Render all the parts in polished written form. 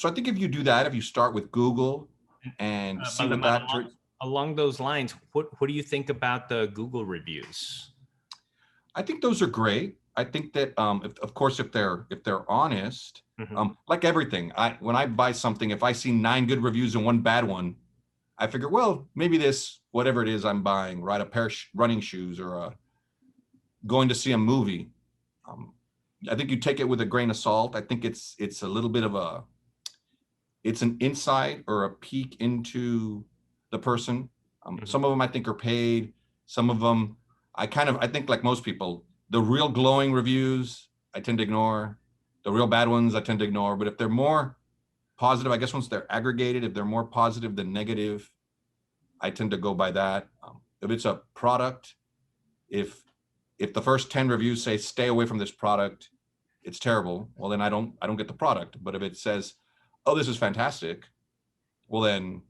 So I think if you do that, if you start with Google and see what that. Along those lines, what do you think about the Google reviews? I think those are great. I think that, of course, if they're honest, like everything, when I buy something, if I see 9 good reviews and 1 bad one, I figure, well, maybe this, whatever it is I'm buying, right, a pair of running shoes or going to see a movie, I think you take it with a grain of salt. I think it's a little bit of it's an insight or a peek into the person. Some of them I think are paid. Some of them, I think like most people, the real glowing reviews, I tend to ignore. The real bad ones, I tend to ignore. But if they're more positive, I guess once they're aggregated, if they're more positive than negative, I tend to go by that. If it's a product, if the first 10 reviews say stay away from this product, it's terrible, well then I don't get the product. But if it says, oh, this is fantastic, well then,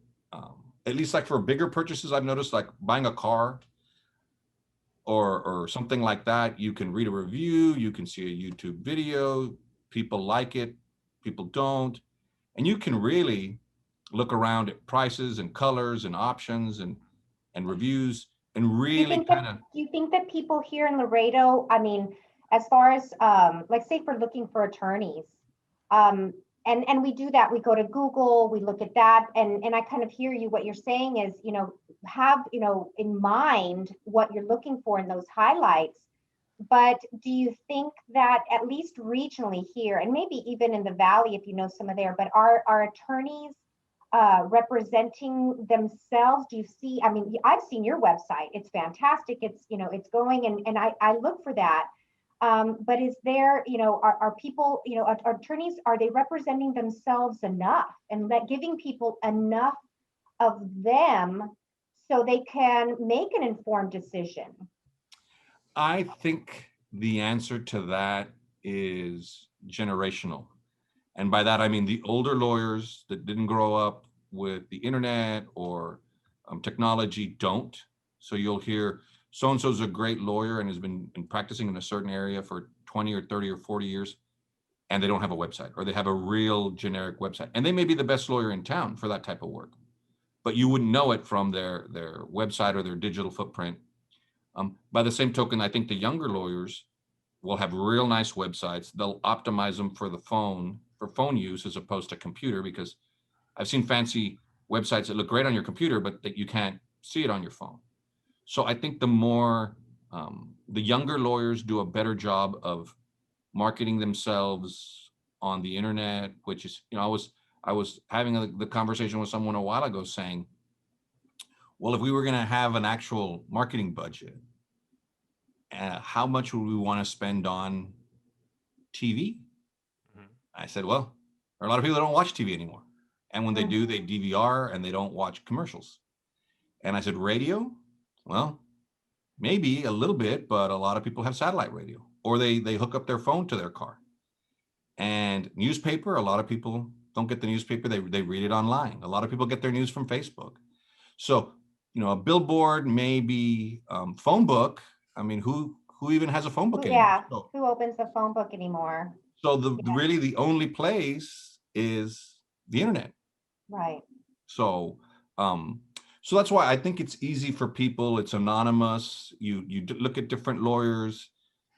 at least like for bigger purchases, I've noticed like buying a car or something like that, you can read a review, you can see a YouTube video, people like it, people don't, and you can really look around at prices and colors and options and reviews and really do you think that people here in Laredo, I mean, as far as like say for looking for attorneys, and we do that, we go to Google, we look at that, and I kind of hear you. What you're saying is, have in mind what you're looking for in those highlights. But do you think that at least regionally here, and maybe even in the Valley, if you know some of there, but are attorneys representing themselves? Do you see, I mean, I've seen your website, it's fantastic, it's it's going, and I look for that, but is there, are people, are attorneys, are they representing themselves enough and giving people enough of them so they can make an informed decision? I think the answer to that is generational. And by that, I mean the older lawyers that didn't grow up with the internet or technology don't. So you'll hear so-and-so's a great lawyer and has been practicing in a certain area for 20 or 30 or 40 years, and they don't have a website, or they have a real generic website. And they may be the best lawyer in town for that type of work, but you wouldn't know it from their website or their digital footprint. By the same token, I think the younger lawyers will have real nice websites. They'll optimize them for the phone, for phone use as opposed to computer, because I've seen fancy websites that look great on your computer, but that you can't see it on your phone. So I think the more, the younger lawyers do a better job of marketing themselves on the internet, which is, I was having the conversation with someone a while ago saying, well, if we were going to have an actual marketing budget, how much would we want to spend on TV? I said, well, there are a lot of people that don't watch TV anymore. And when they do, they DVR and they don't watch commercials. And I said, radio? Well, maybe a little bit, but a lot of people have satellite radio, or they hook up their phone to their car. And newspaper, a lot of people don't get the newspaper. They read it online. A lot of people get their news from Facebook. So, a billboard, maybe phone book. I mean, who even has a phone book anymore? Yeah, so, who opens the phone book anymore? So really the only place is the internet. Right. So so that's why I think it's easy for people. It's anonymous. You look at different lawyers,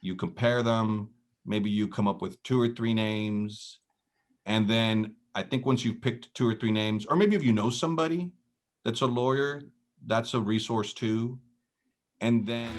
you compare them. Maybe you come up with 2 or 3 names, and then I think once you've picked 2 or 3 names, or maybe if you know somebody that's a lawyer, that's a resource too. And then